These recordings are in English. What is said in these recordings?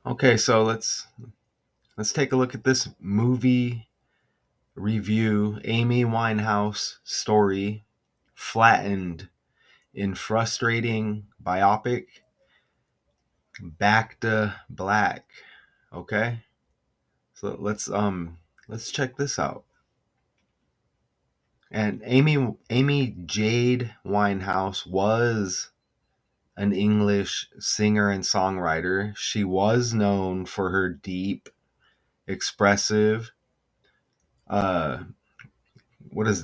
Okay, so let's take a look at this movie review. Amy Winehouse story, flattened in frustrating biopic, back to black. Okay, so let's check this out. And Amy Jade Winehouse was an English singer and songwriter. She was known for her deep, expressive, uh,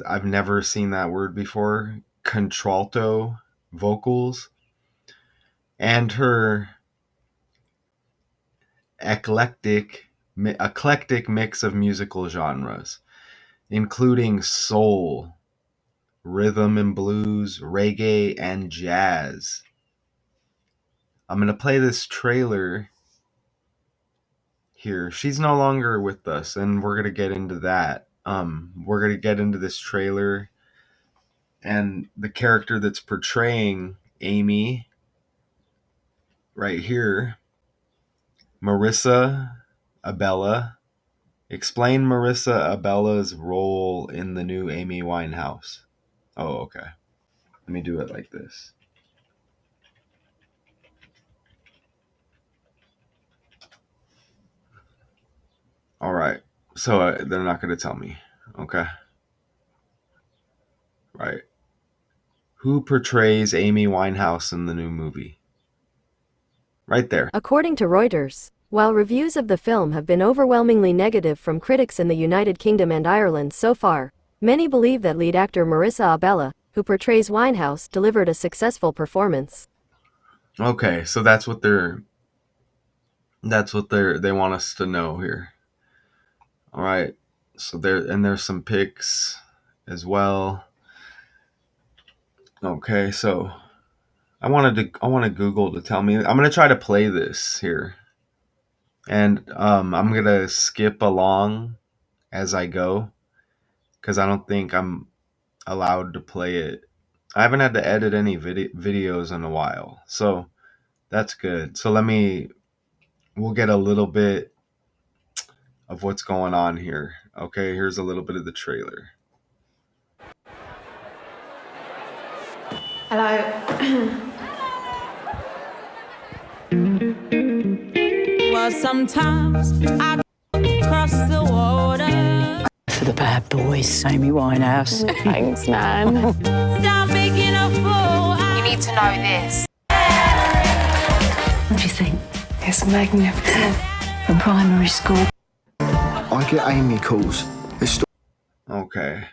I've never seen that word before, contralto vocals, and her eclectic mix of musical genres, including soul, rhythm and blues, reggae, and jazz. I'm going to play this trailer here. She's no longer with us, and we're going to get into that. We're going to get into this trailer and the character that's portraying Amy right here, Marisa Abela. Explain Marisa Abela's role in the new Amy Winehouse. Oh, okay. Let me do it like this. All right. So they're not going to tell me. Okay. Right. Who portrays Amy Winehouse in the new movie? Right there. According to Reuters, while reviews of the film have been overwhelmingly negative from critics in the United Kingdom and Ireland so far, many believe that lead actor Marisa Abela, who portrays Winehouse, delivered a successful performance. Okay, so they want us to know here. All right. So there's some pics as well. Okay, so I want Google to tell me. I'm gonna try to play this here, and I'm gonna skip along as I go because I don't think I'm allowed to play it. I haven't had to edit any videos in a while, so that's good. So we'll get a little bit of what's going on here. Okay, here's a little bit of the trailer. Hello. Well, sometimes I cross the water. For the bad boys, Amy Winehouse. Thanks, man. Stop making a fool. You need to know this. What do you think? It's magnificent. From primary school. I get Amy calls. Okay,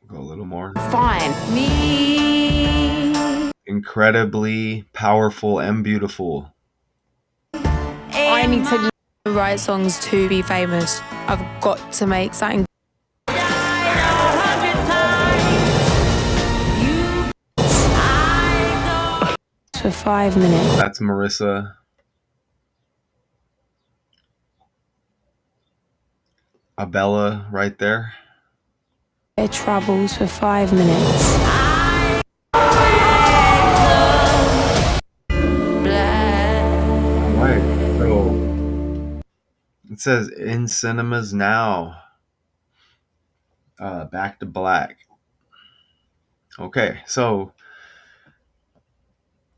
go a little more. Fine. Me. Incredibly powerful and beautiful. I need to write songs to be famous. I've got to make something. For 5 minutes. That's Marisa Abela right there. Their troubles for 5 minutes. Right. So it says in cinemas now. Back to black. Okay, so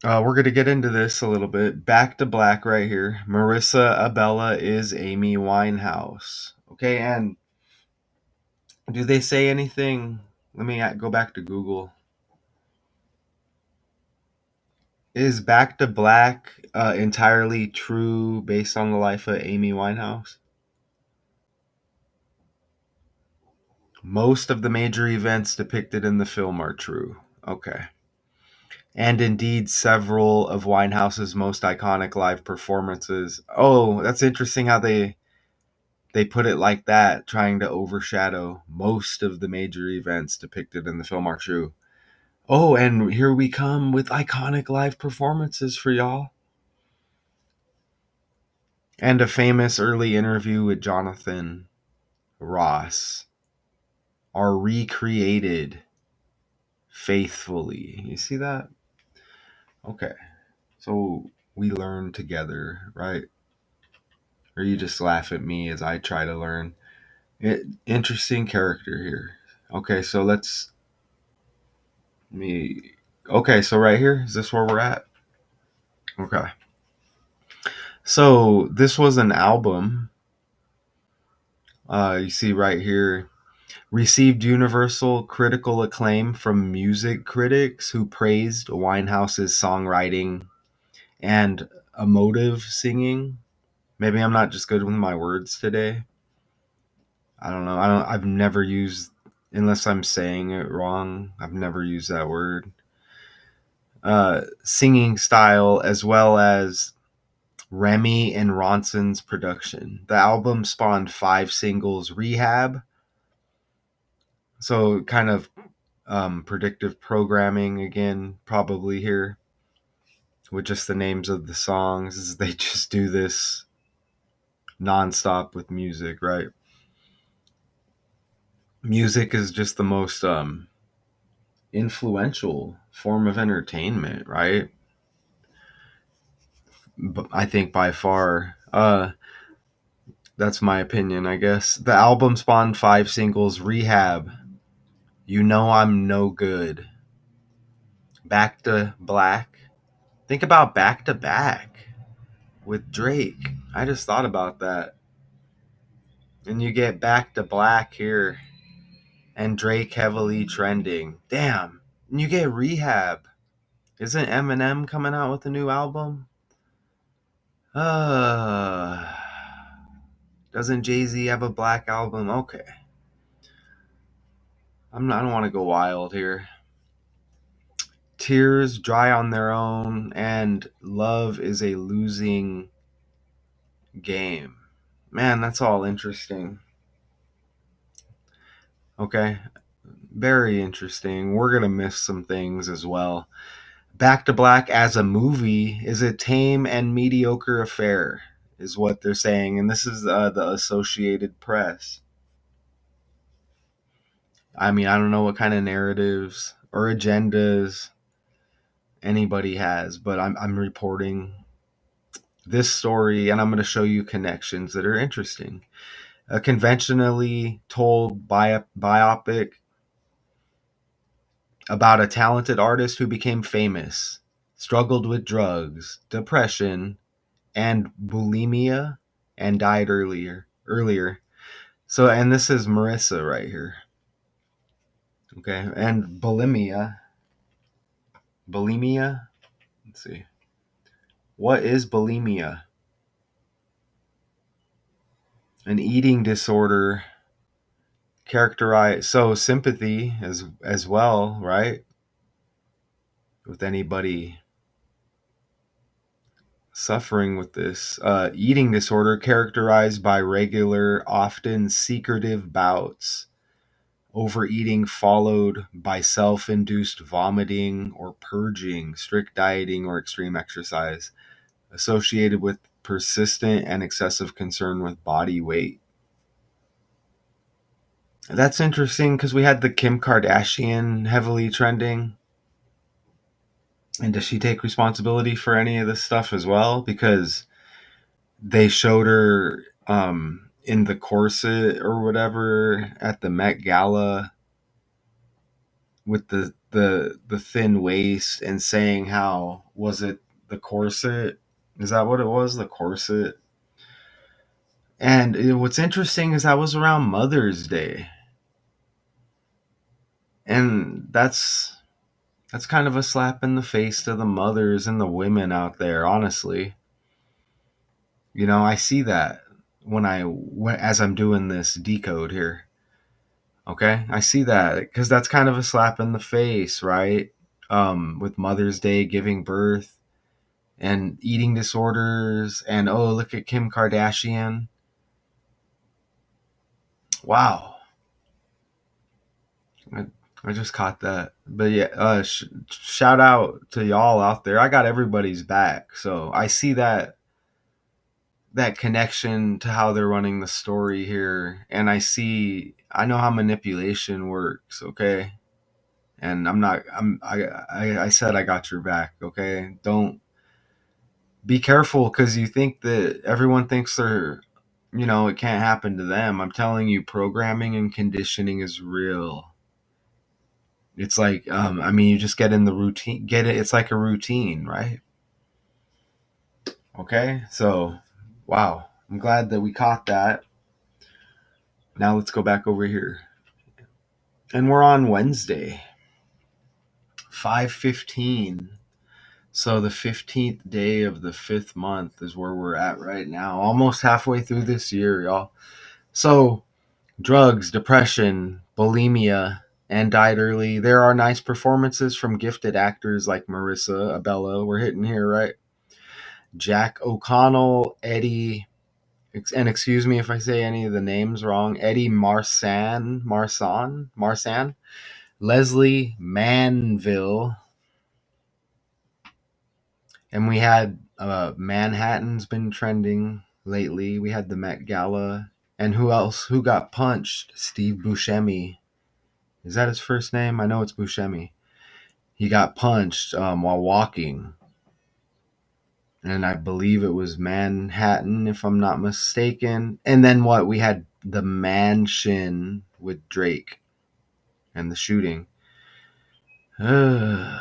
we're gonna get into this a little bit. Back to black right here. Marisa Abela is Amy Winehouse. Okay, and do they say anything? Let me go back to Google. Is Back to Black entirely true based on the life of Amy Winehouse? Most of the major events depicted in the film are true. Okay. And indeed, several of Winehouse's most iconic live performances. Oh, that's interesting how they put it like that, trying to overshadow most of the major events depicted in the film are true. Oh, and here we come with iconic live performances for y'all. And a famous early interview with Jonathan Ross are recreated faithfully. You see that? Okay. So we learn together, right? Or you just laugh at me as I try to learn. Interesting character here. Okay, so let's me. Okay, so right here is this where we're at? Okay, so this was an album. You see right here, received universal critical acclaim from music critics who praised Winehouse's songwriting and emotive singing. Maybe I'm not just good with my words today. I don't know. I've never used, unless I'm saying it wrong. I've never used that word. Singing style, as well as Remy and Ronson's production. The album spawned 5 singles. Rehab, so kind of predictive programming again, probably here with just the names of the songs. They just do this nonstop with music, right? Music is just the most influential form of entertainment, right? I think by far. That's my opinion, I guess. The album spawned 5 singles. Rehab, You Know I'm No Good, Back to Black. Think about Back to Back with Drake. I just thought about that. And you get Back to Black here and Drake heavily trending. Damn. And you get Rehab. Isn't Eminem coming out with a new album? Uh, doesn't Jay-Z have a black album? Okay. I don't want to go wild here. Tears dry on their own, and love is a losing game. Man, that's all interesting. Okay. Very interesting. We're going to miss some things as well. Back to Black as a movie is a tame and mediocre affair, is what they're saying. And this is the Associated Press. I mean, I don't know what kind of narratives or agendas anybody has, but I'm reporting this story and I'm going to show you connections that are interesting. A conventionally told biopic about a talented artist who became famous, struggled with drugs, depression, and bulimia, and died earlier. So, and this is Marisa right here. Okay, and bulimia. Let's see. What is bulimia? An eating disorder characterized, so sympathy as well, right? With anybody suffering with this eating disorder characterized by regular, often secretive bouts, overeating followed by self-induced vomiting or purging, strict dieting, or extreme exercise, associated with persistent and excessive concern with body weight. That's interesting because we had the Kim Kardashian heavily trending. And does she take responsibility for any of this stuff as well? Because they showed her in the corset or whatever at the Met Gala with the thin waist and saying how was it the corset? Is that what it was? The corset? And what's interesting is that was around Mother's Day, and that's kind of a slap in the face to the mothers and the women out there. Honestly, I see that as I'm doing this decode here. Okay, I see that because that's kind of a slap in the face, right? With Mother's Day, giving birth, and eating disorders, and oh, look at Kim Kardashian. Wow, I, I just caught that. But yeah, shout out to y'all out there. I got everybody's back, so I see that connection to how they're running the story here, and I know how manipulation works. Okay, and I said I got your back. Okay, Be careful, because you think that everyone thinks they're, it can't happen to them. I'm telling you, programming and conditioning is real. It's like, you just get in the routine, get it. It's like a routine, right? Okay. So, wow. I'm glad that we caught that. Now let's go back over here. And we're on Wednesday, 5:15. So the 15th day of the 5th month is where we're at right now. Almost halfway through this year, y'all. So drugs, depression, bulimia, and died early. There are nice performances from gifted actors like Marisa Abela. We're hitting here, right? Jack O'Connell, Eddie, and excuse me if I say any of the names wrong, Eddie Marsan, Lesley Manville, and we had Manhattan's been trending lately. We had the Met Gala, and who else? Who got punched? Steve Buscemi. Is that his first name? I know it's Buscemi. He got punched while walking, and I believe it was Manhattan, if I'm not mistaken. And then what? We had the Mansion with Drake and the shooting. And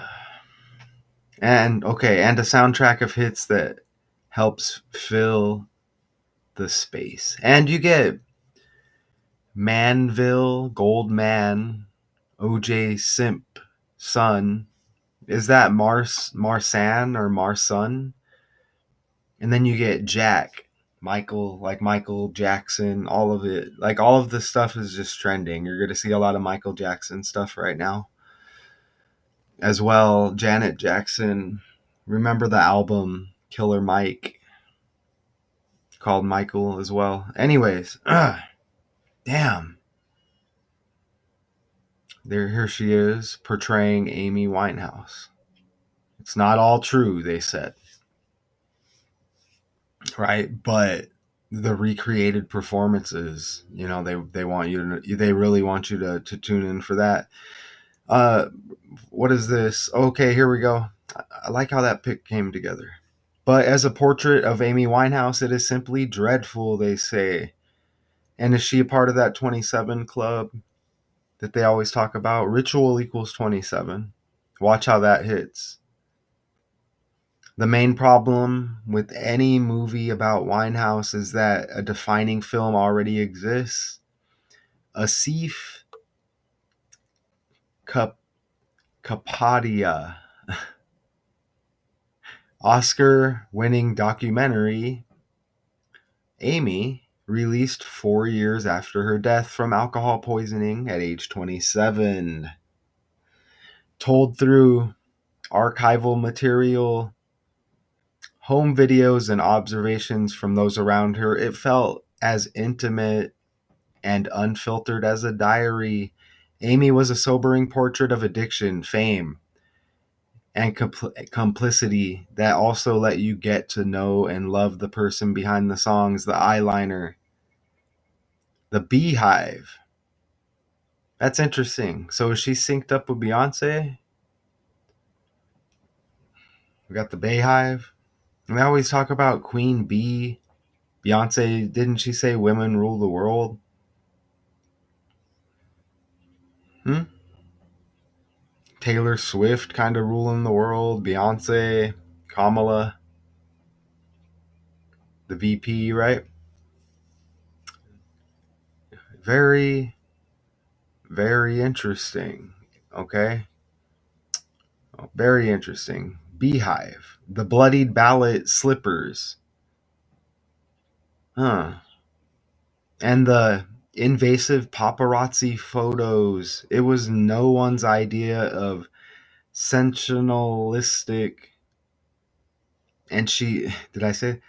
okay, and a soundtrack of hits that helps fill the space. And you get Manville, Goldman, OJ Simp, son. Is that Marsan or Marsun? And then you get Jack, Michael, like Michael Jackson, all of it. Like all of this stuff is just trending. You're going to see a lot of Michael Jackson stuff right now. As well, Janet Jackson. Remember the album Killer Mike, called Michael as well. Anyways, damn. Here she is portraying Amy Winehouse. It's not all true, they said. Right? But the recreated performances, they want you to, they really want you to tune in for that. What is this? Okay, here we go. I like how that pic came together. But as a portrait of Amy Winehouse, it is simply dreadful, they say. And is she a part of that 27 club that they always talk about? Ritual equals 27. Watch how that hits. The main problem with any movie about Winehouse is that a defining film already exists. Asif Kapadia, Oscar-winning documentary, Amy, released 4 years after her death from alcohol poisoning at age 27. Told through archival material, home videos, and observations from those around her, it felt as intimate and unfiltered as a diary. Amy was a sobering portrait of addiction, fame, and complicity that also let you get to know and love the person behind the songs, the eyeliner, the beehive. That's interesting. So is she synced up with Beyonce? We got the Bayhive. And they always talk about Queen Bee. Beyonce, didn't she say women rule the world? Hmm? Taylor Swift kind of ruling the world. Beyonce, Kamala, the VP, right? Very, very interesting. Okay? Very interesting. Beehive. The bloodied ballot slippers. Huh. And the invasive paparazzi photos. It was no one's idea of sensationalistic, and she, did I say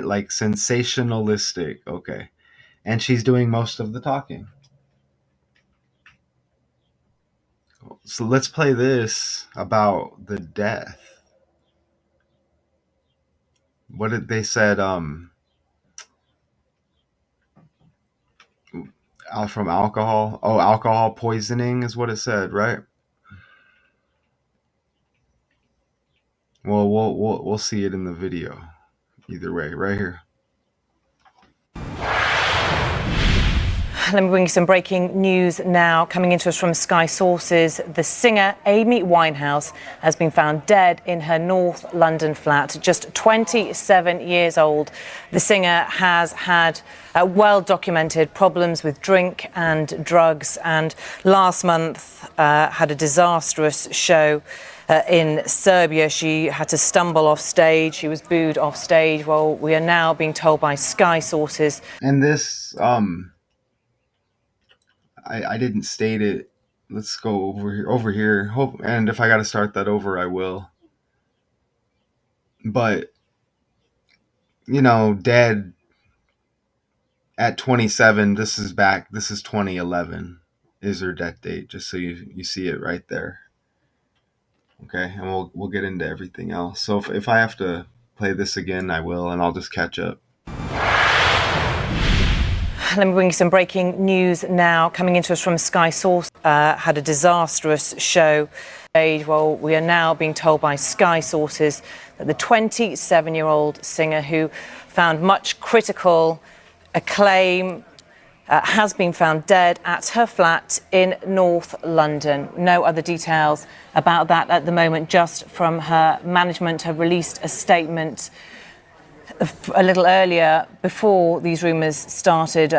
like sensationalistic? Okay. And she's doing most of the talking. So let's play this about the death. What did they said? From alcohol. Oh, alcohol poisoning is what it said, right? Well, we'll see it in the video. Either way, right here. Let me bring you some breaking news now. Coming into us from Sky Sources, the singer Amy Winehouse has been found dead in her North London flat, just 27 years old. The singer has had well-documented problems with drink and drugs, and last month had a disastrous show in Serbia. She had to stumble off stage. She was booed off stage. Well, we are now being told by Sky Sources. And this, I didn't state it. Let's go over here. Hope, and if I got to start that over, I will. But dead at 27. This is 2011 is her death date. Just so you see it right there. Okay, and we'll get into everything else. So if I have to play this again, I will, and I'll just catch up. Let me bring you some breaking news now. Coming into us from Sky Source, had a disastrous show. Well, we are now being told by Sky Sources that the 27-year-old singer, who found much critical acclaim, has been found dead at her flat in North London. No other details about that at the moment, just from her management have released a statement a little earlier, before these rumours started,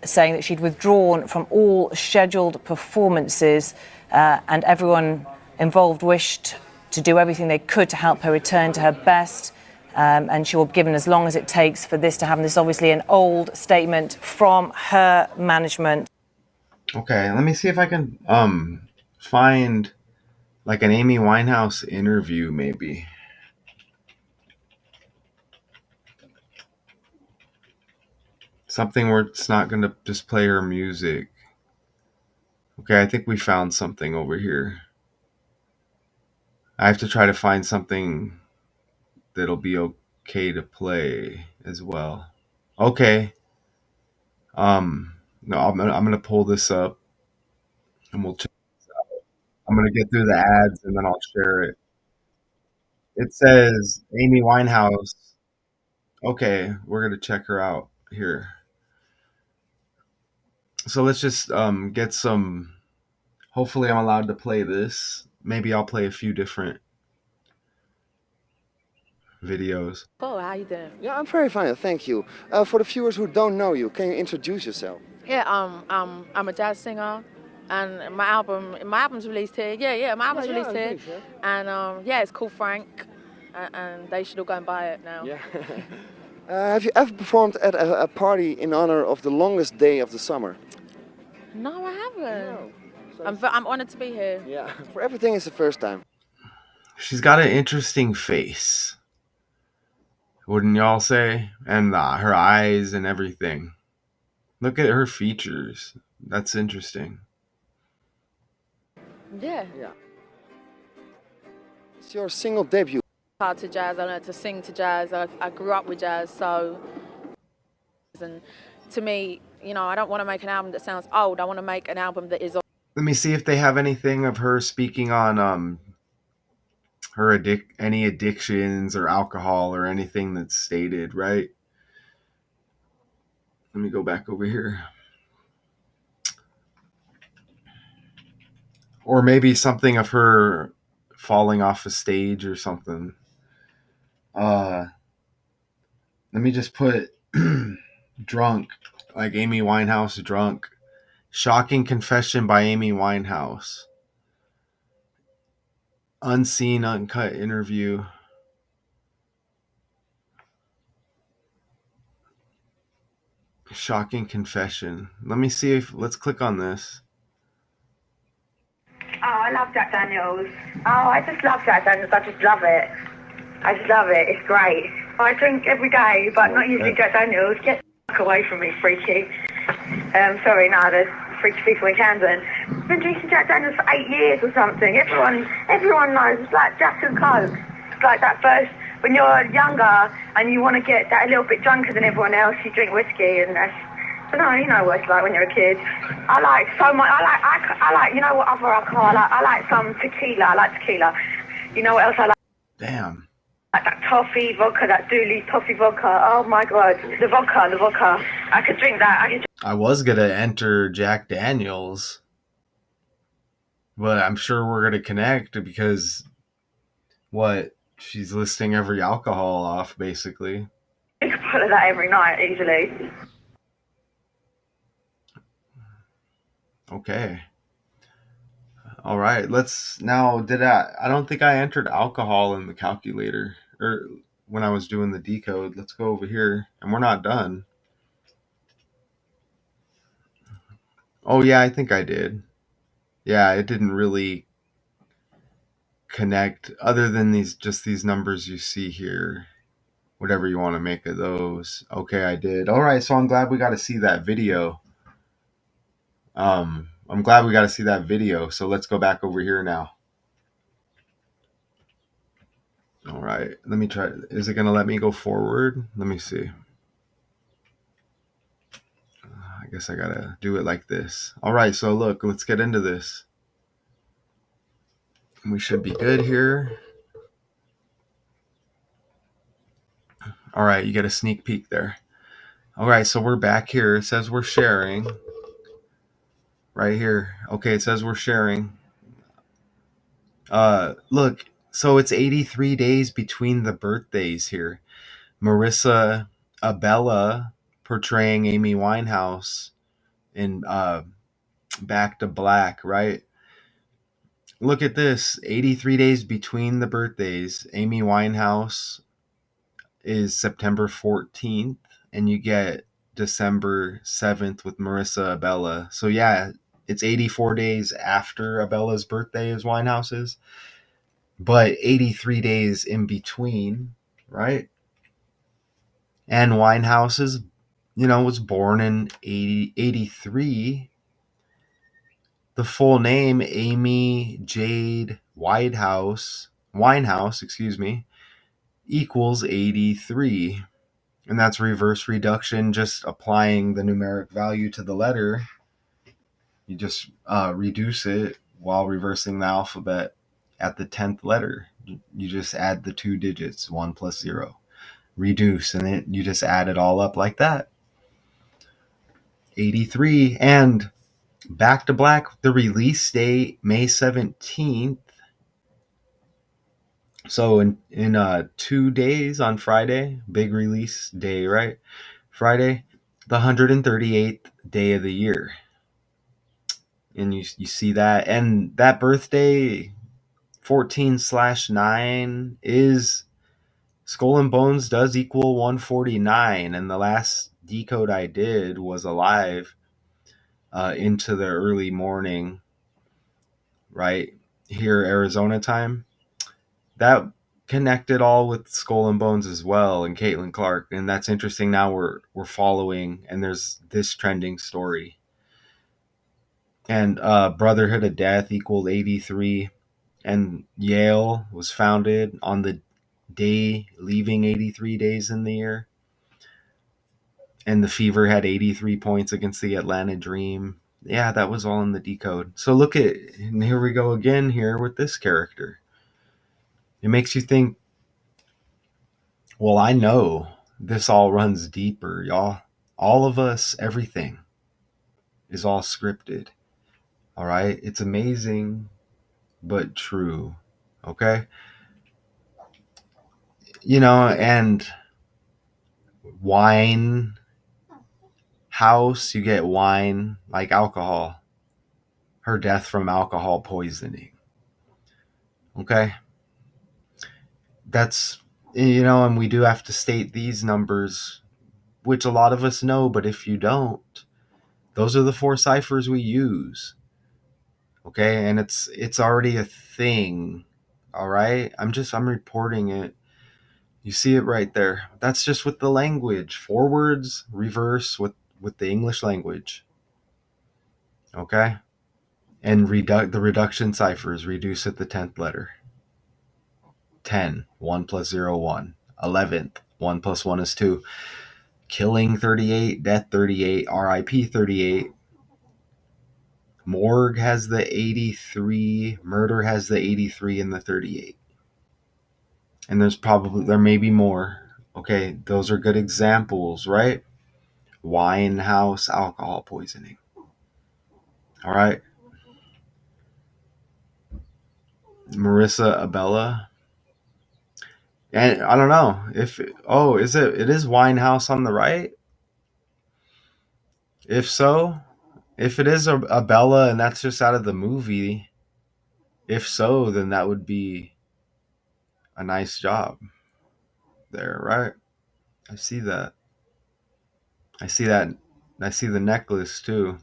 saying that she'd withdrawn from all scheduled performances, and everyone involved wished to do everything they could to help her return to her best, and she will be given as long as it takes for this to happen. This is obviously an old statement from her management. Okay, let me see if I can find like an Amy Winehouse interview, maybe. Something where it's not going to just play her music. Okay, I think we found something over here. I have to try to find something that'll be okay to play as well. Okay. No, I'm gonna pull this up and we'll check this out. I'm gonna get through the ads and then I'll share it. It says Amy Winehouse. Okay, we're gonna check her out here. So let's just get some. Hopefully, I'm allowed to play this. Maybe I'll play a few different videos. Oh, how you doing? Yeah, I'm very fine, thank you. For the viewers who don't know you, can you introduce yourself? Yeah, I'm a jazz singer, and my album's released here. Yeah, my album's released here, and yeah, it's called Frank, and they should all go and buy it now. Yeah. Have you ever performed at a party in honor of the longest day of the summer? No, I haven't. No. So I'm honored to be here. yeah, for everything is the first time. She's got an interesting face, wouldn't y'all say? And her eyes and everything. Look at her features. That's interesting. Yeah. It's your single debut. Hard to jazz. I learned to sing to jazz. I grew up with jazz, so and to me, I don't want to make an album that sounds old. I want to make an album that is. Let me see if they have anything of her speaking on her any addictions or alcohol or anything that's stated, right? Let me go back over here. Or maybe something of her falling off a stage or something. Let me just put drunk, like Amy Winehouse drunk. Shocking confession by Amy Winehouse. Unseen, uncut interview. Shocking confession. Let's click on this. Oh, I love Jack Daniels. Oh, I just love Jack Daniels. I just love it. It's great. I drink every day, but not usually Jack Daniels. Get the fuck away from me, freaky. Sorry, no, there's freaky people in Camden. I've been drinking Jack Daniels for 8 years or something. Everyone knows. It's like Jack and Coke. It's like that first, when you're younger and you want to get that a little bit drunker than everyone else, you drink whiskey, and that's. But no, you know what it's like when you're a kid. I like so much. I like. You know what other alcohol? I like some tequila. I like tequila. You know what else I like? Damn. Like that toffee vodka, that Dooley toffee vodka. Oh my god, the vodka. I could drink that. I was gonna enter Jack Daniels, but I'm sure we're gonna connect because what? She's listing every alcohol off, basically. drink a bottle of that every night easily. Okay. All right. Let's now. I don't think I entered alcohol in the calculator or when I was doing the decode. Let's go over here, and we're not done. Oh yeah, I think I did. Yeah, it didn't really connect other than these numbers you see here. Whatever you want to make of those. Okay, I did. All right, so I'm glad we got to see that video. I'm glad we got to see that video. So let's go back over here now. All right, let me try. Is it gonna let me go forward? Let me see. I guess I gotta do it like this. All right, so look, let's get into this. We should be good here. All right, you get a sneak peek there. All right, so we're back here. It says we're sharing. Right here. Okay, it says we're sharing. Look, so it's 83 days between the birthdays here. Marisa Abela portraying Amy Winehouse in Back to Black, right? Look at this. 83 days between the birthdays. Amy Winehouse is September 14th, and you get December 7th with Marisa Abela. So yeah, it's 84 days after Abela's birthday is Winehouse's, but 83 days in between, right? And Winehouse is, was born in 83. The full name, Amy Jade Winehouse, excuse me, equals 83. And that's reverse reduction, just applying the numeric value to the letter. You just reduce it while reversing the alphabet at the 10th letter. You just add the two digits, 1 plus 0. Reduce, and then you just add it all up like that. 83. And Back to Black, the release date, May 17th. So in 2 days on Friday, big release day, right? Friday, the 138th day of the year. And you see that. And that birthday, 14/9, is Skull and Bones does equal 149. And the last decode I did was alive into the early morning, right? Here, Arizona time. That connected all with Skull and Bones as well, and Caitlin Clark, and that's interesting. Now we're following, and there's this trending story. And Brotherhood of Death equaled 83, and Yale was founded on the day leaving 83 days in the year. And the Fever had 83 points against the Atlanta Dream. Yeah, that was all in the decode. So look at, and here we go again here with this character. It makes you think, well, I know this all runs deeper, y'all. All of us, everything is all scripted. All right? It's amazing, but true. Okay? And wine house, you get wine like alcohol. Her death from alcohol poisoning. Okay? That's, and we do have to state these numbers, which a lot of us know, but if you don't, those are the 4 ciphers we use. Okay, and it's already a thing. All right, I'm reporting it. You see it right there. That's just with the language, forwards, reverse with the English language. Okay, and the reduction ciphers, reduce at the 10th letter. 10, 1 plus 0, 1. 11th, 1 plus 1 is 2. Killing 38, death 38, RIP 38. Morgue has the 83, murder has the 83 and the 38. And there may be more. Okay, those are good examples, right? Winehouse alcohol poisoning. All right. Marisa Abela. And I don't know if it is Winehouse on the right? If so, if it is a Bella and that's just out of the movie, if so, then that would be a nice job there, right? I see that. I see that. I see the necklace too.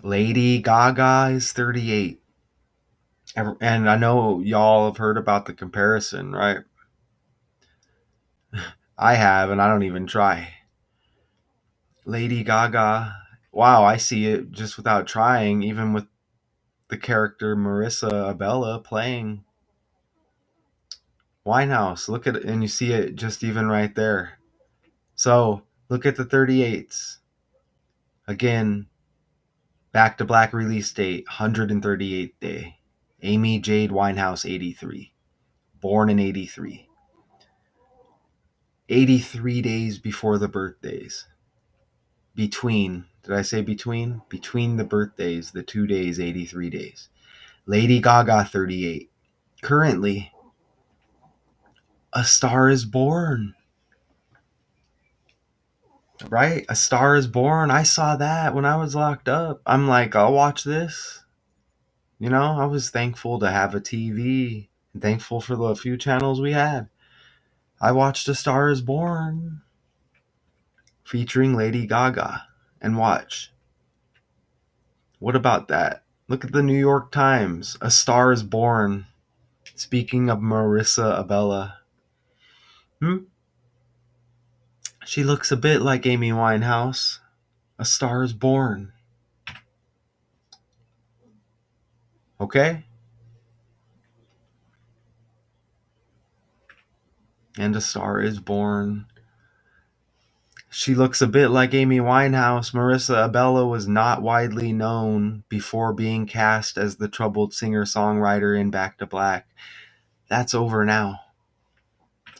Lady Gaga is 38. And I know y'all have heard about the comparison, right? I have, and I don't even try. Lady Gaga. Wow, I see it just without trying, even with the character Marisa Abela playing Winehouse. Look at it, and you see it just even right there. So look at the 38s. Again, Back to Black release date, 138th day. Amy Jade Winehouse, 83. Born in 83. 83 days before the birthdays. Did I say between? Between the birthdays, the 2 days, 83 days. Lady Gaga, 38. Currently, A Star is Born. Right? A Star is Born. I saw that when I was locked up. I'm like, I'll watch this. You know, I was thankful to have a TV and thankful for the few channels we had. I watched A Star is Born featuring Lady Gaga. And watch. What about that? Look at the New York Times. A Star is Born. Speaking of Marisa Abela. She looks a bit like Amy Winehouse. A Star is Born. Okay? And A Star is Born. She looks a bit like Amy Winehouse. Marisa Abela was not widely known before being cast as the troubled singer-songwriter in Back to Black. That's over now.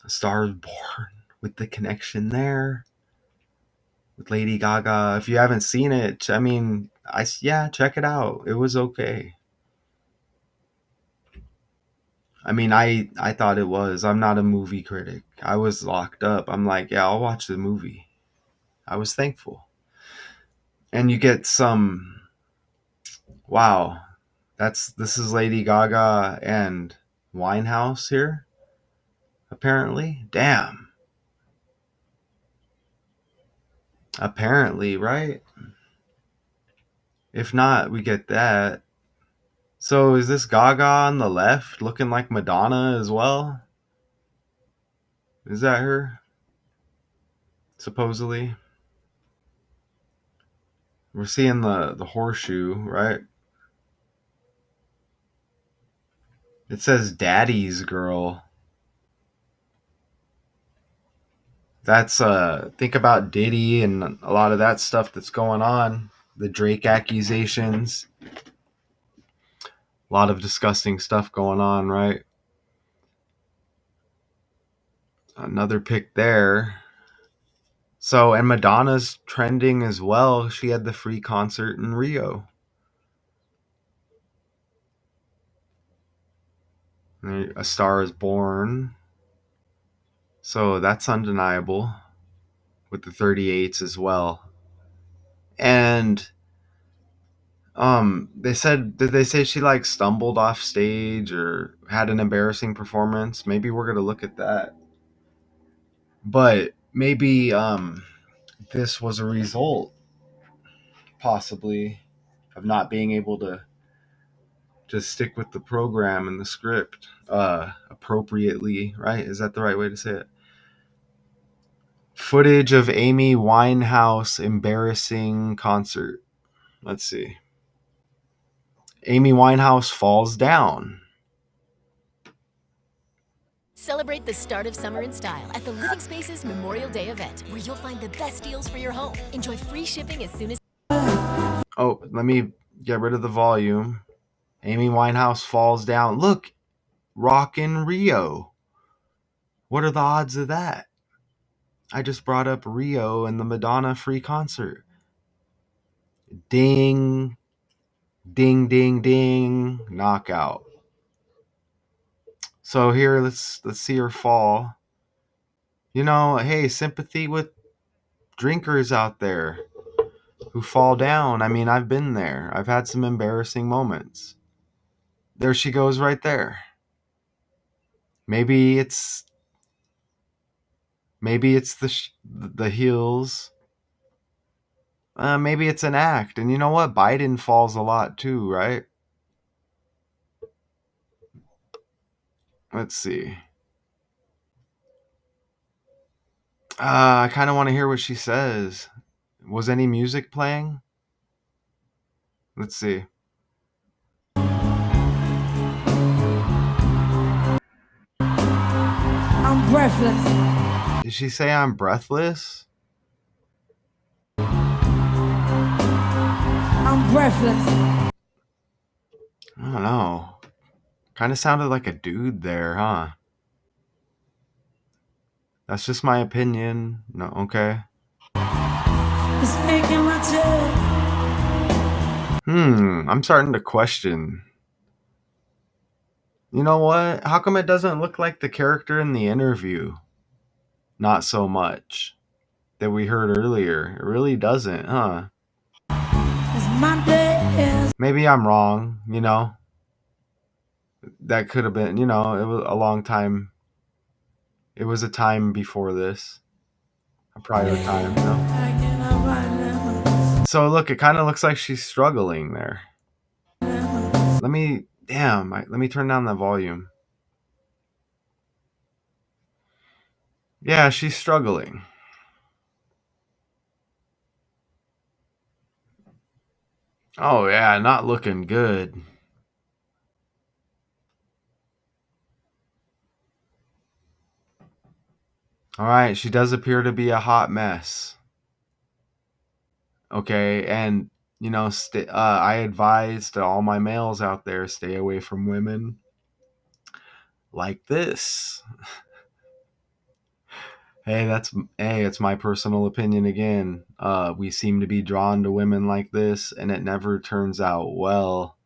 A Star is Born with the connection there with Lady Gaga. If you haven't seen it, I mean, check it out. It was okay. I mean, I thought it was. I'm not a movie critic. I was locked up. I'm like, yeah, I'll watch the movie. I was thankful. And you get some, wow, this is Lady Gaga and Winehouse here, apparently. Damn. Apparently, right? If not, we get that. So is this Gaga on the left looking like Madonna as well? Is that her? Supposedly. We're seeing the horseshoe, right? It says Daddy's Girl. That's think about Diddy and a lot of that stuff that's going on. The Drake accusations. A lot of disgusting stuff going on, right? Another pick there. So, and Madonna's trending as well. She had the free concert in Rio. A Star is Born. So that's undeniable with the 38s as well. And did they say she like stumbled off stage or had an embarrassing performance? Maybe we're going to look at that. But maybe this was a result possibly of not being able to just stick with the program and the script appropriately, right? Is that the right way to say it? Footage of Amy Winehouse embarrassing concert. Let's see. Amy Winehouse falls down. Celebrate the start of summer in style at the Living Spaces Memorial Day event, where you'll find the best deals for your home. Enjoy free shipping as soon as... Oh, let me get rid of the volume. Amy Winehouse falls down. Look, Rock in Rio. What are the odds of that? I just brought up Rio and the Madonna free concert. Ding, ding, ding, ding, knockout. So here, let's see her fall. You know, hey, sympathy with drinkers out there who fall down. I mean, I've been there. I've had some embarrassing moments. There she goes right there. Maybe it's the heels. Maybe it's an act. And you know what? Biden falls a lot too, right? Let's see. I kind of want to hear what she says. Was any music playing? Let's see. I'm breathless. Did she say I'm breathless? I'm breathless. I don't know. Kind of sounded like a dude there, huh? That's just my opinion. No, okay. It's making my chest. I'm starting to question. You know what? How come it doesn't look like the character in the interview? Not so much. That we heard earlier. It really doesn't, huh? It's my day. Maybe I'm wrong, you know? That could have been, you know, it was a long time. It was a time before this. A prior time, you know? So look, it kind of looks like she's struggling there. Let me turn down the volume. Yeah, she's struggling. Oh yeah, not looking good. All right, she does appear to be a hot mess. Okay, and you know, I advise to all my males out there, stay away from women like this. Hey, it's my personal opinion again. We seem to be drawn to women like this, and it never turns out well.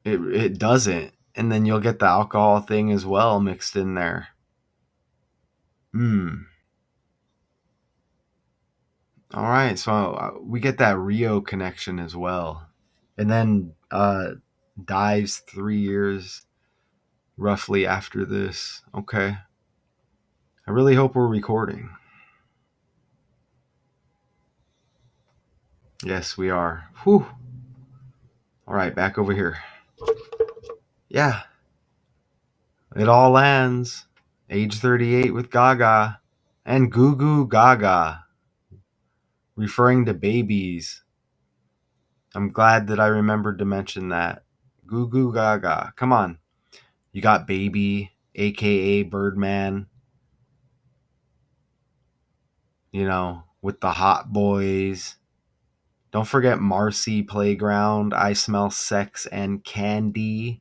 It doesn't, and then you'll get the alcohol thing as well mixed in there. All right, so we get that Rio connection as well, and then dies 3 years roughly after this. Okay, I really hope we're recording. Yes, we are. Whew. All right, back over here. Yeah, it all lands. Age 38 with Gaga and Goo Goo Gaga, referring to babies. I'm glad that I remembered to mention that. Goo Goo Gaga. Come on. You got Baby, aka Birdman, you know, with the Hot Boys. Don't forget Marcy Playground, I Smell Sex and Candy.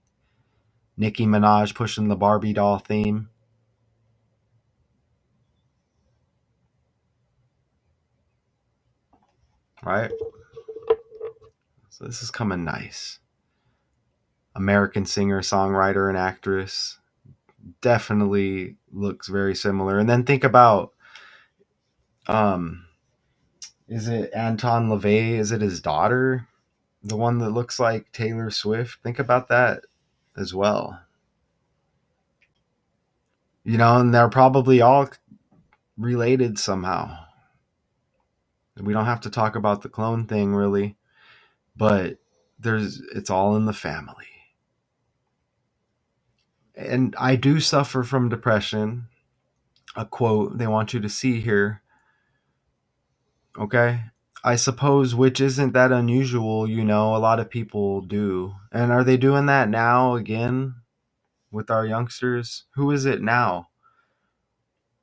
Nicki Minaj pushing the Barbie doll theme. Right? So this is coming nice. American singer, songwriter, and actress. Definitely looks very similar. And then think about um is it Anton LaVey? Is it his daughter? The one that looks like Taylor Swift? Think about that as well. You know, and they're probably all related somehow. We don't have to talk about the clone thing really, but it's all in the family. And I do suffer from depression. A quote they want you to see here. Okay? I suppose, which isn't that unusual, you know, a lot of people do. And are they doing that now again with our youngsters? Who is it now?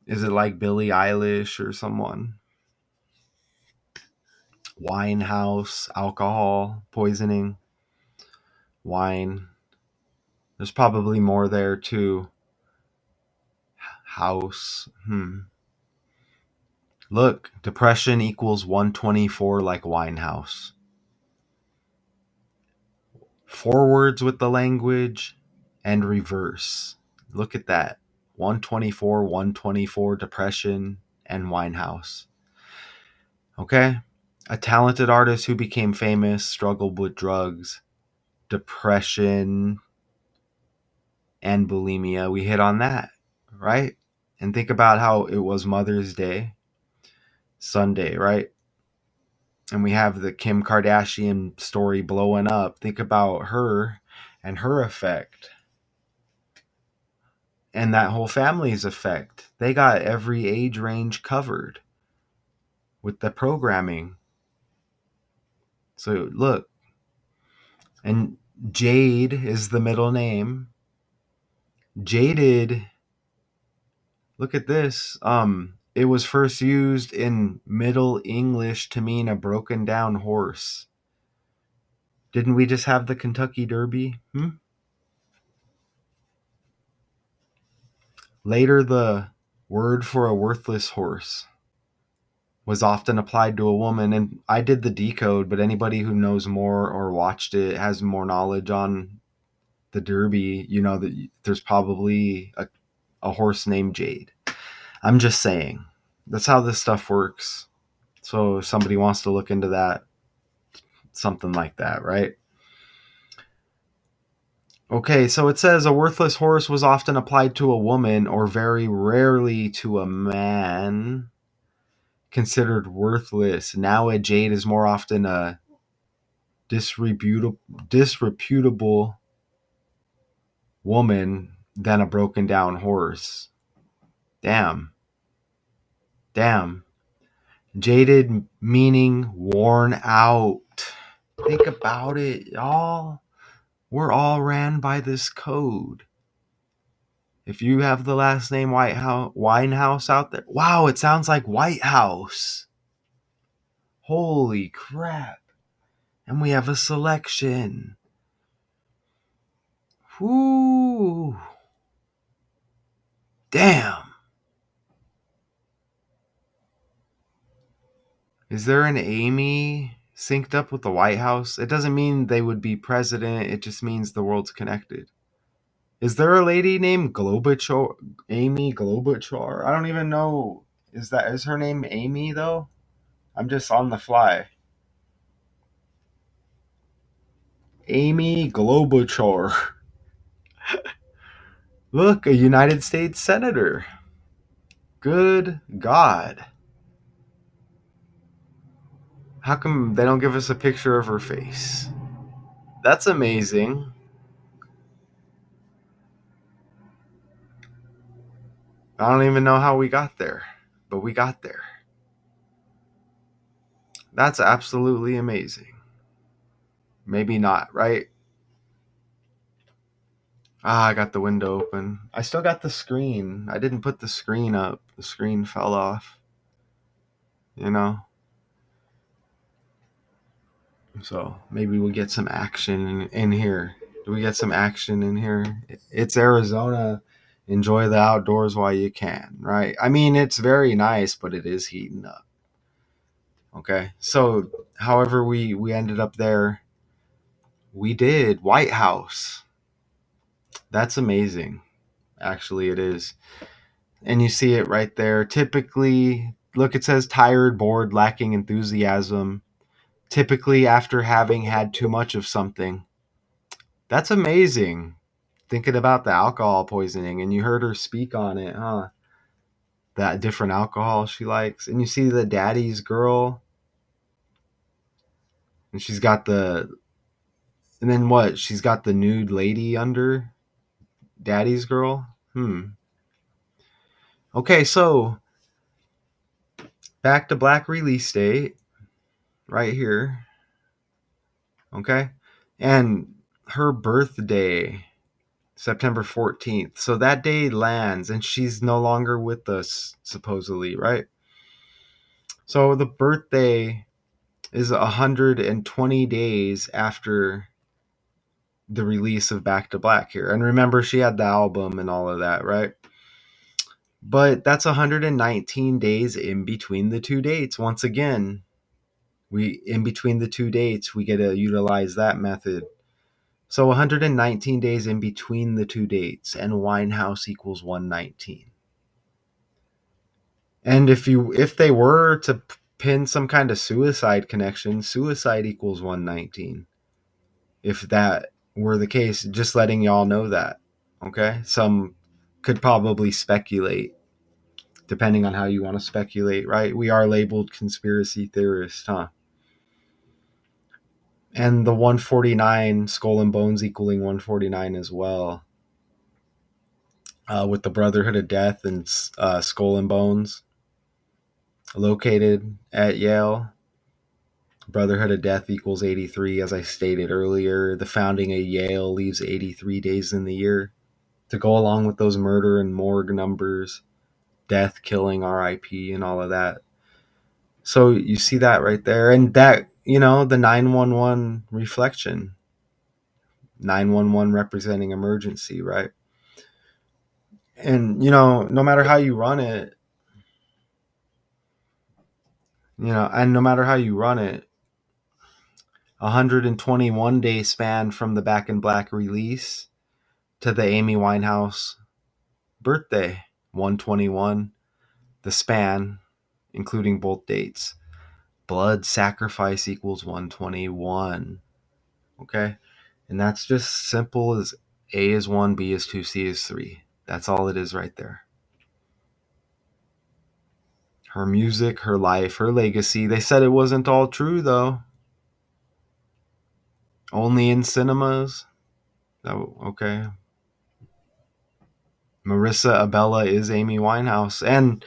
Is it like Billie Eilish or someone? Winehouse, alcohol, poisoning. wine. There's probably more there too. House. Look, depression equals 124 like Winehouse. Forwards with the language and reverse. Look at that. 124, depression, and Winehouse. Okay? A talented artist who became famous struggled with drugs, depression, and bulimia. We hit on that, right? And think about how it was Mother's Day, Sunday, right? And we have the Kim Kardashian story blowing up. Think about her and her effect and that whole family's effect. They got every age range covered with the programming. So look, and Jade is the middle name. Jaded, look at this. It was first used in Middle English to mean a broken down horse. Didn't we just have the Kentucky Derby? Later, the word for a worthless horse was often applied to a woman, and I did the decode, but anybody who knows more or watched it has more knowledge on the Derby, you know that there's probably a horse named Jade. I'm just saying. That's how this stuff works. So if somebody wants to look into that, something like that, right? Okay, so it says a worthless horse was often applied to a woman or very rarely to a man considered worthless. Now a jade is more often a disreputable woman than a broken down horse. Damn. Jaded meaning worn out. Think about it, y'all. We're all ran by this code. If you have the last name Winehouse out there, wow, it sounds like White House. Holy crap. And we have a selection. Whoo. Damn. Is there an Amy synced up with the White House? It doesn't mean they would be president. It just means the world's connected. Is there a lady named Globuchar? Amy Globuchar? I don't even know. Is her name Amy though? I'm just on the fly. Amy Globuchar. Look, a United States Senator. Good God. How come they don't give us a picture of her face? That's amazing. I don't even know how we got there, but we got there. That's absolutely amazing. Maybe not, right? I got the window open. I still got the screen. I didn't put the screen up. The screen fell off. You know? So maybe we'll get some action in here. Do we get some action in here? It's Arizona. Enjoy the outdoors while you can, right? I mean, it's very nice, but it is heating up. Okay. So however we ended up there, we did White House. That's amazing. Actually, it is. And you see it right there. Typically, look, it says tired, bored, lacking enthusiasm. Typically after having had too much of something. That's amazing. Thinking about the alcohol poisoning, and you heard her speak on it, huh? That different alcohol she likes. And you see the daddy's girl, and and then what? She's got the nude lady under daddy's girl? Okay, so back to Black release date right here. Okay. And her birthday, September 14th. So that day lands and she's no longer with us, supposedly, right? So the birthday is 120 days after the release of Back to Black here. And remember, she had the album and all of that, right? But that's 119 days in between the two dates. Once again, we in between the two dates, we get to utilize that method. So 119 days in between the two dates, and Winehouse equals 119. And if they were to pin some kind of suicide connection, suicide equals 119. If that were the case, just letting y'all know that. Okay? Some could probably speculate, depending on how you want to speculate, right? We are labeled conspiracy theorists, huh? And the 149, Skull and Bones equaling 149 as well. With the Brotherhood of Death and Skull and Bones located at Yale. Brotherhood of Death equals 83, as I stated earlier. The founding of Yale leaves 83 days in the year to go along with those murder and morgue numbers, death, killing, RIP, and all of that. So you see that right there. And that, the 911 reflection, 911 representing emergency, right? And, no matter how you run it, and no matter how you run it, 121 day span from the Back in Black release to the Amy Winehouse birthday, 121, the span, including both dates. Blood sacrifice equals 121. Okay? And that's just simple as A is 1, B is 2, C is 3. That's all it is right there. Her music, her life, her legacy. They said it wasn't all true, though. Only in cinemas. Oh, okay. Marisa Abela is Amy Winehouse. And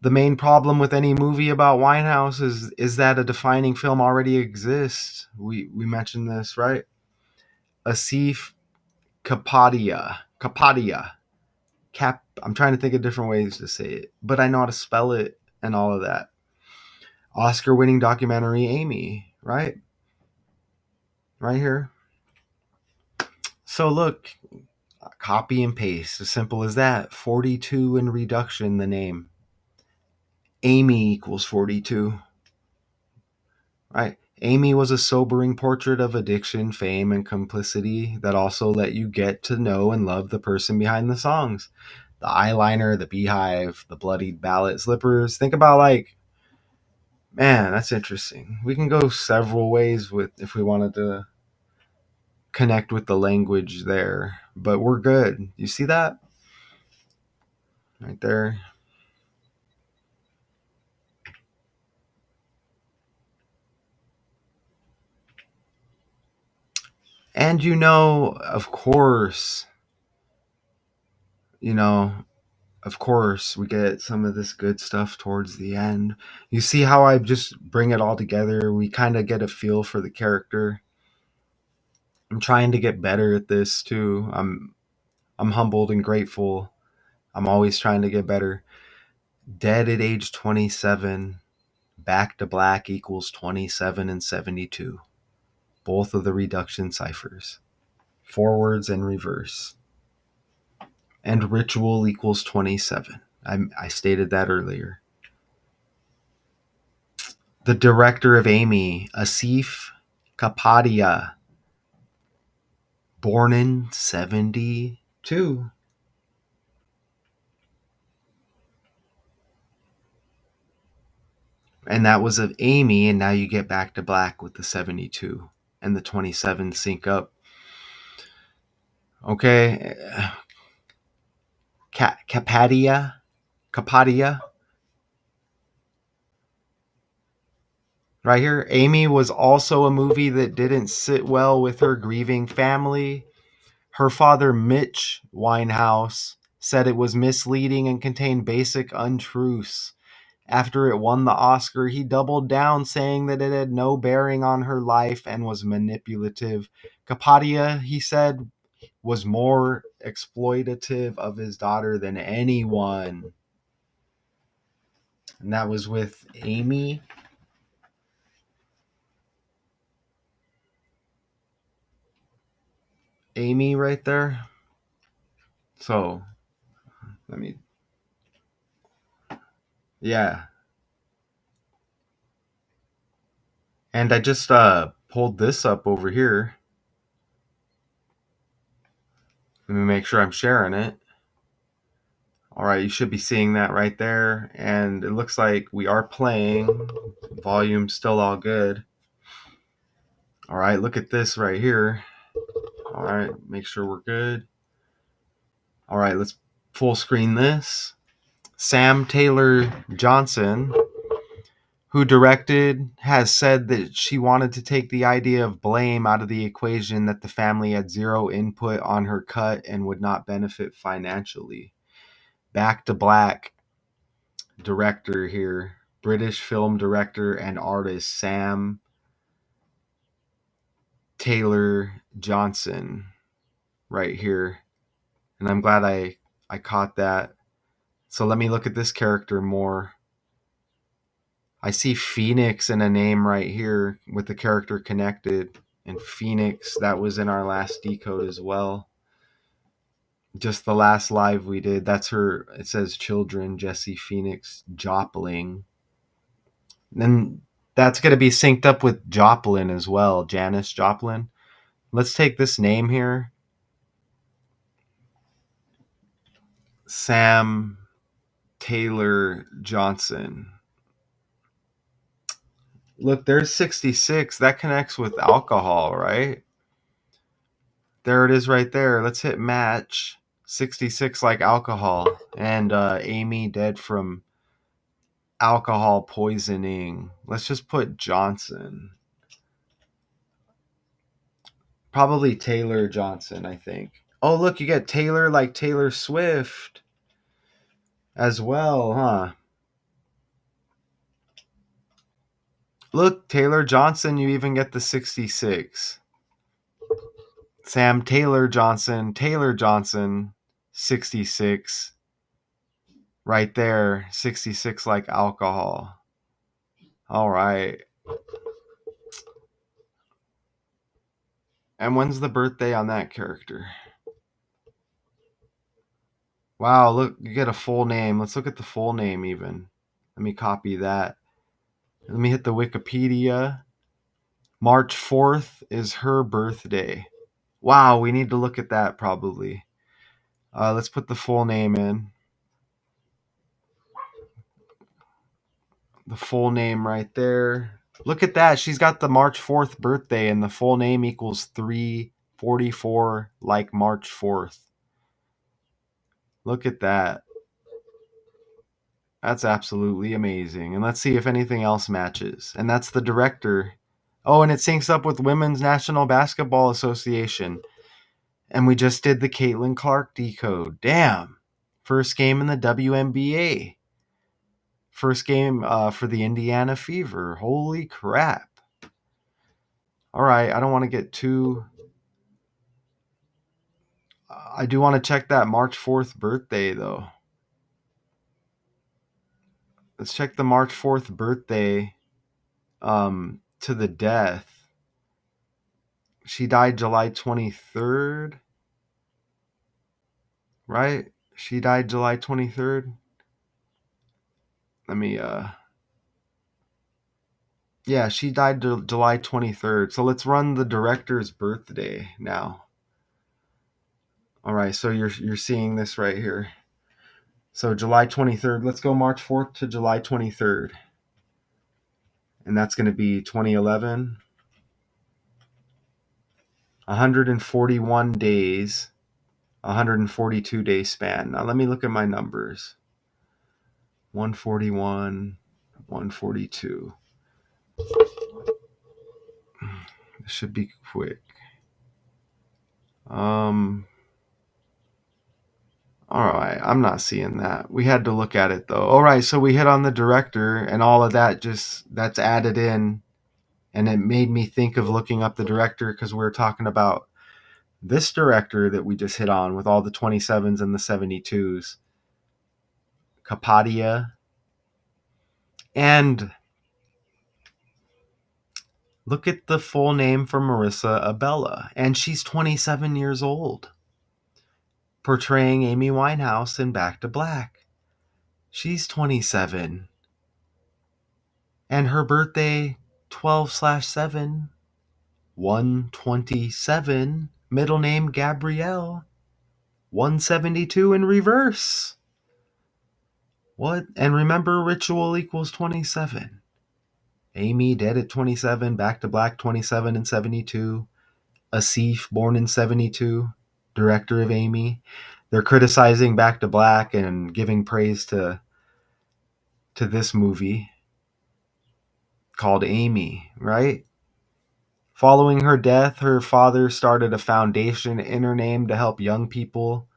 the main problem with any movie about Winehouse is that a defining film already exists. We mentioned this, right? Asif Kapadia. I'm trying to think of different ways to say it, but I know how to spell it and all of that. Oscar-winning documentary Amy, right? Right here. So look, copy and paste, as simple as that. 42 in reduction, the name. Amy equals 42. Right. Amy was a sobering portrait of addiction, fame, and complicity that also let you get to know and love the person behind the songs. The eyeliner, the beehive, the bloodied ballet slippers. Think about man, that's interesting. We can go several ways with if we wanted to connect with the language there, but we're good. You see that? Right there. And of course, of course, we get some of this good stuff towards the end. You see how I just bring it all together? We kind of get a feel for the character. I'm trying to get better at this too. I'm humbled and grateful. I'm always trying to get better. Dead at age 27, Back to Black equals 27 and 72. Both of the reduction ciphers, forwards and reverse. And ritual equals 27. I stated that earlier. The director of Amy, Asif Kapadia, born in 72. And that was of Amy, and now you get Back to Black with the 72 and the 27 sync up. Okay. Kapadia. Right here. Amy was also a movie that didn't sit well with her grieving family. Her father, Mitch Winehouse, said it was misleading and contained basic untruths. After it won the Oscar, he doubled down, saying that it had no bearing on her life and was manipulative. Kapadia, he said, was more exploitative of his daughter than anyone. And that was with Amy. Amy right there. So let me, yeah. And I just pulled this up over here. Let me make sure I'm sharing it. All right, you should be seeing that right there. And it looks like we are playing. Volume's still all good. All right, look at this right here. All right, make sure we're good. All right, let's full screen this. Sam Taylor Johnson, who directed, has said that she wanted to take the idea of blame out of the equation, that the family had zero input on her cut and would not benefit financially. Back to Black director here, British film director and artist Sam Taylor Johnson right here. And I'm glad I caught that. So let me look at this character more. I see Phoenix in a name right here with the character connected. And Phoenix, that was in our last decode as well. Just the last live we did. That's her. It says children, Jesse Phoenix Jopling. And that's going to be synced up with Joplin as well, Janice Joplin. Let's take this name here. Sam Taylor Johnson. Look, there's 66. That connects with alcohol, right? There it is right there. Let's hit match. 66 like alcohol. And Amy dead from alcohol poisoning. Let's just put Johnson. Probably Taylor Johnson, I think. Oh, look, you get Taylor like Taylor Swift as well, huh? Look, Taylor Johnson, you even get the 66. Sam Taylor Johnson, 66. Right there, 66 like alcohol. All right. And when's the birthday on that character? Wow, look, you get a full name. Let's look at the full name even. Let me copy that. Let me hit the Wikipedia. March 4th is her birthday. Wow, we need to look at that probably. Let's put the full name in. The full name right there. Look at that. She's got the March 4th birthday, and the full name equals 344 like March 4th. Look at that. That's absolutely amazing. And let's see if anything else matches. And that's the director. Oh, and it syncs up with Women's National Basketball Association. And we just did the Caitlin Clark decode. Damn. First game in the WNBA. First game for the Indiana Fever. Holy crap. All right, I don't want to get too... I do want to check that March 4th birthday, though. Let's check the March 4th birthday to the death. She died July 23rd, right? She died July 23rd. Let me, yeah, she died July 23rd. So let's run the director's birthday now. All right, so you're seeing this right here. So July 23rd, let's go March 4th to July 23rd. And that's going to be 2011. 141 days, 142 day span. Now let me look at my numbers. 141, 142. This should be quick. All right, I'm not seeing that. We had to look at it though. All right, so we hit on the director and all of that, just that's added in, and it made me think of looking up the director because we were talking about this director that we just hit on with all the 27s and the 72s, Kapadia, and Look at the full name for Marisa Abela, and she's 27 years old, portraying Amy Winehouse in Back to Black. She's 27, and her birthday 12/7, 127, middle name Gabrielle, 172 in reverse. What? And remember, ritual equals 27. Amy dead at 27, Back to Black 27 and 72. Asif born in 72, director of Amy. They're criticizing Back to Black and giving praise to this movie called Amy, right? Following her death, her father started a foundation in her name to help young people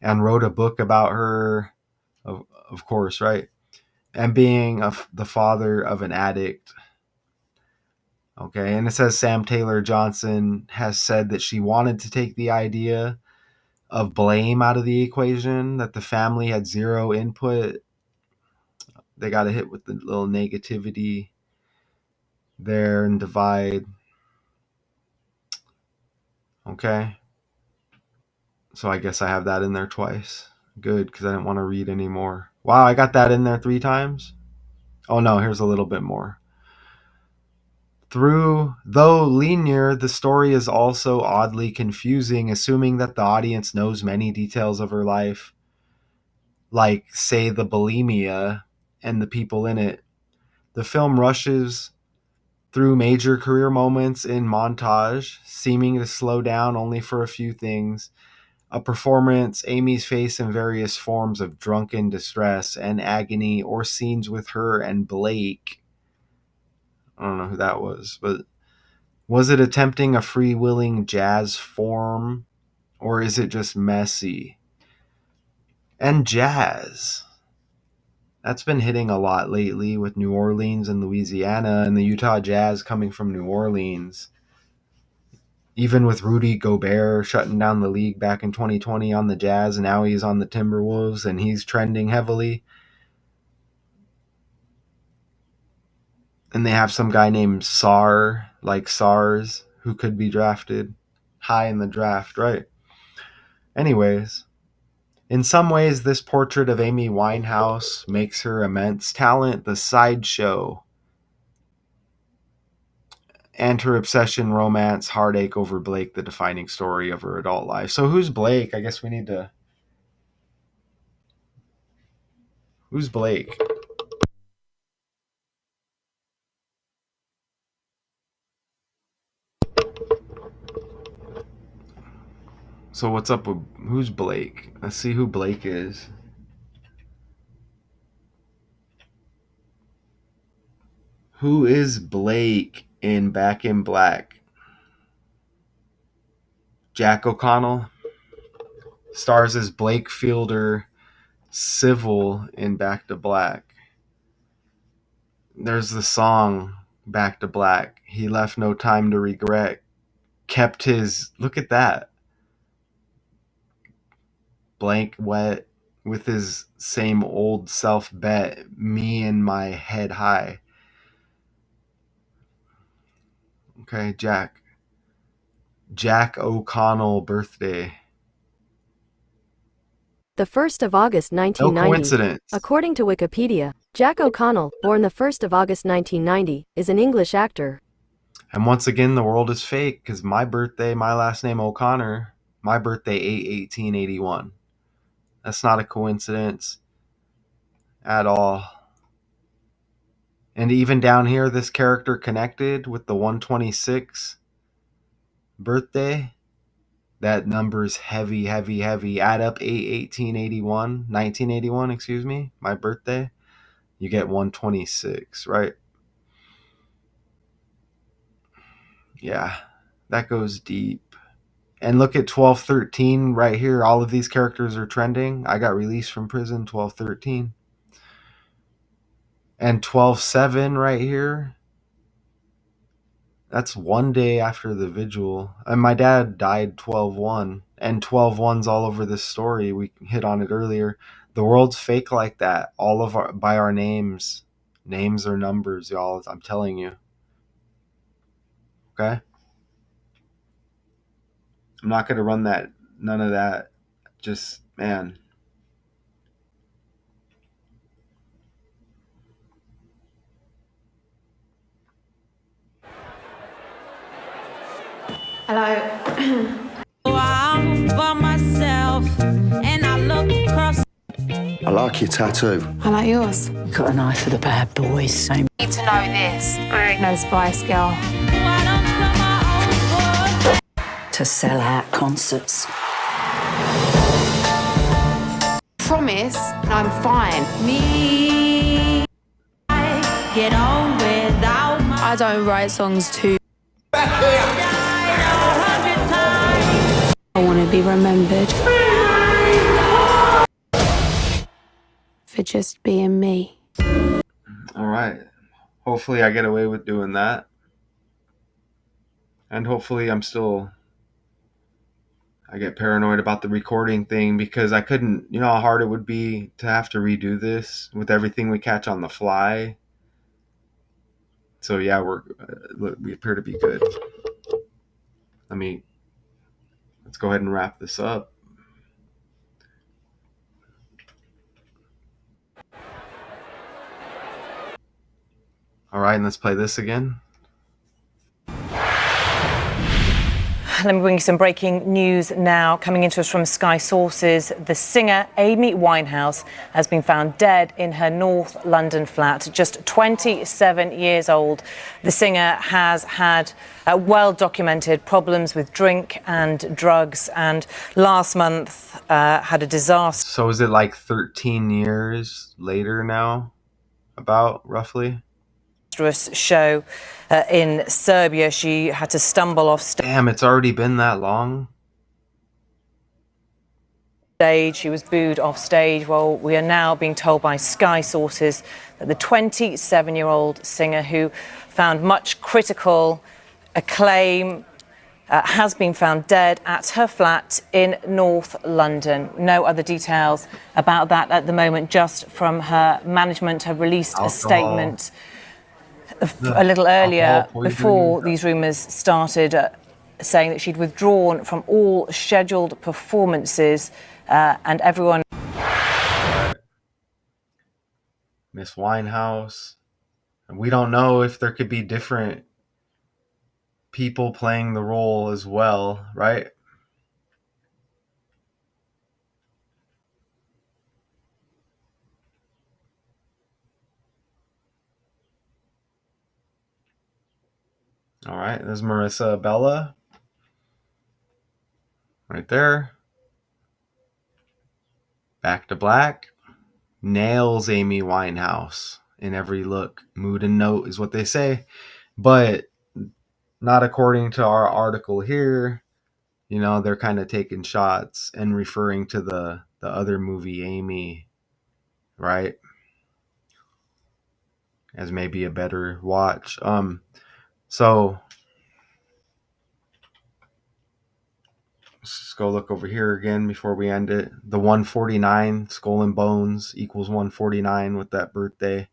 and wrote a book about her, of course, right? And being the father of an addict. Okay, and it says Sam Taylor Johnson has said that she wanted to take the idea of blame out of the equation, that the family had zero input. They got hit with the little negativity there and divide. Okay, so I guess I have that in there twice. Good, because I didn't want to read anymore. Wow, I got that in there 3 times. Oh no, here's a little bit more. Though linear, the story is also oddly confusing, assuming that the audience knows many details of her life, like, say, the bulimia and the people in it. The film rushes through major career moments in montage, seeming to slow down only for a few things. A performance, Amy's face in various forms of drunken distress and agony, or scenes with her and Blake. I don't know who that was, but was it attempting a freewheeling jazz form, or is it just messy? And jazz. That's been hitting a lot lately with New Orleans and Louisiana, and the Utah Jazz coming from New Orleans. Even with Rudy Gobert shutting down the league back in 2020 on the Jazz, and now he's on the Timberwolves, and he's trending heavily. And they have some guy named Sar, like SARS, who could be drafted high in the draft, right? Anyways, in some ways, this portrait of Amy Winehouse makes her immense talent the sideshow, and her obsession, romance, heartache over Blake the defining story of her adult life. So who's Blake? I guess we need to... Who's Blake? So what's up with... Who's Blake? Let's see who Blake is. Who is Blake in Back in Black? Jack O'Connell stars as Blake Fielder Civil in Back to Black. There's the song Back to Black. He left no time to regret. Kept his... Look at that. Blank wet with his same old self bet. Me and my head high. Okay, Jack O'Connell birthday. The 1st of August No 1990. coincidence. According to Wikipedia, Jack O'Connell, born the 1st of August 1990, is an English actor. And once again, the world is fake, because my birthday, my last name O'Connor, my birthday 8/18/81. That's not a coincidence at all. And even down here, this character connected with the 126 birthday. That number's heavy, heavy, heavy. Add up 8/18/81, 1981, excuse me, my birthday. You get 126, right? Yeah, that goes deep. And look at 12/13 right here. All of these characters are trending. I got released from prison 12/13. And 12/7 right here. That's one day after the vigil. And my dad died 12/1. And 12/1's all over this story. We hit on it earlier. The world's fake like that. All of our... by our names. Names are numbers, y'all. I'm telling you. Okay? I'm not going to run that, none of that. Just, man. Hello. I'm by myself and I look across. I like your tattoo. I like yours. Got an eye for the bad boys, same Need to know this. I ain't no Spice Girl. to sell out concerts. Promise, I'm fine. Me, I get on without my. I don't write songs to. I want to be remembered for just being me. All right. Hopefully I get away with doing that. And hopefully I get paranoid about the recording thing because I couldn't, you know how hard it would be to have to redo this with everything we catch on the fly. So yeah, we appear to be good. Let's go ahead and wrap this up. All right, and let's play this again. Let me bring you some breaking news now. Coming into us from Sky Sources, the singer Amy Winehouse has been found dead in her North London flat, just 27 years old. The singer has had well-documented problems with drink and drugs, and last month had a disaster. So is it like 13 years later now, about roughly? Show in Serbia. She had to stumble off stage. Damn, it's already been that long? She was booed off stage. Well, we are now being told by Sky Sources that the 27-year-old singer, who found much critical acclaim, has been found dead at her flat in North London. No other details about that at the moment, just from her management have released a statement a little earlier before these rumours started, saying that she'd withdrawn from all scheduled performances and everyone. Miss Winehouse. We don't know if there could be different people playing the role as well, right? All right, there's Marisa Abela. Right there. Back to black. Nails Amy Winehouse in every look. Mood and note is what they say. But not according to our article here. You know, they're kind of taking shots and referring to the other movie, Amy, right? As maybe a better watch. So let's just go look over here again before we end it. The 149, Skull and Bones equals 149 with that birthday.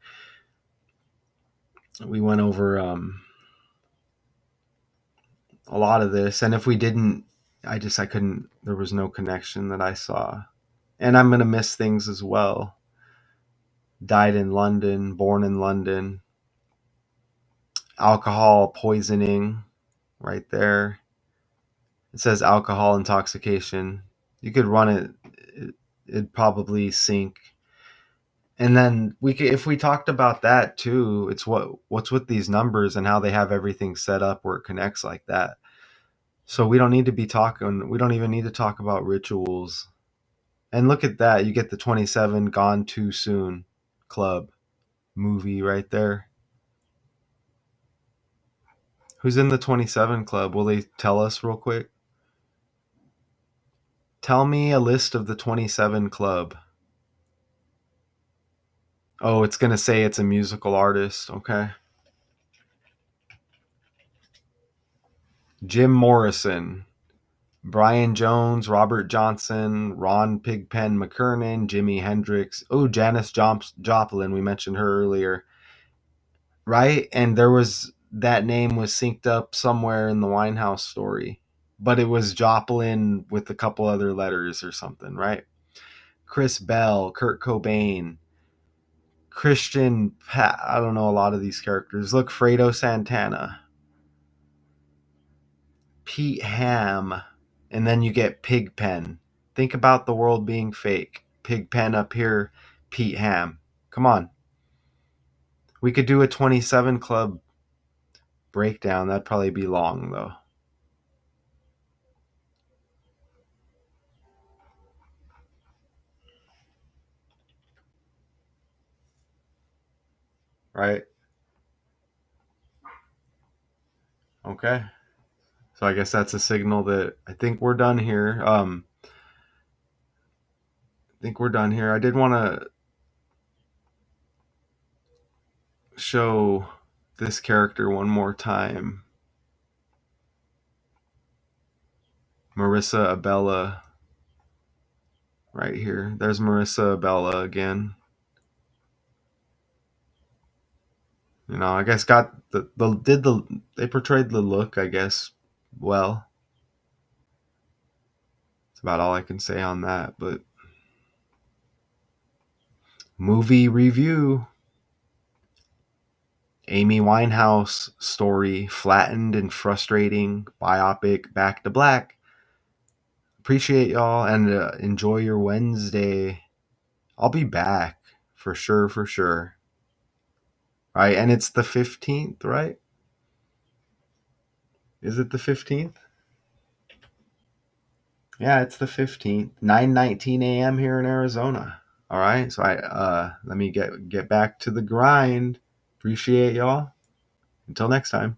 We went over a lot of this, and if we didn't, I couldn't, there was no connection that I saw. And I'm going to miss things as well. Died in London, born in London. Alcohol poisoning right there. It says alcohol intoxication. You could run it'd probably sink. And then if we talked about that too, it's what's with these numbers and how they have everything set up where it connects like that. So we don't even need to talk about rituals. And look at that, you get the 27 Gone Too Soon Club movie right there. Who's in the 27 Club? Will they tell us real quick? Tell me a list of the 27 Club. Oh, it's going to say it's a musical artist. Okay. Jim Morrison, Brian Jones, Robert Johnson, Ron Pigpen McKernan, Jimi Hendrix. Oh, Janis Joplin. We mentioned her earlier. Right? And there was that name was synced up somewhere in the Winehouse story, but it was Joplin with a couple other letters or something, right? Chris Bell, Kurt Cobain, I don't know a lot of these characters. Look, Fredo Santana, Pete Ham, and then you get Pigpen. Think about the world being fake. Pigpen up here, Pete Ham. Come on. We could do a 27 Club breakdown. That'd probably be long, though. Right? Okay. So I guess that's a signal that I think we're done here. I did want to show this character one more time. Marisa Abela right here. There's Marisa Abela again. You know, I guess got they portrayed the look, I guess, well. That's about all I can say on that, but movie review. Amy Winehouse story, flattened and frustrating, biopic, Back to Black. Appreciate y'all and enjoy your Wednesday. I'll be back for sure, for sure. Right, and it's the 15th, right? Is it the 15th? Yeah, it's the 15th. 9:19 a.m. here in Arizona. All right, so I let me get back to the grind. Appreciate y'all. Until next time.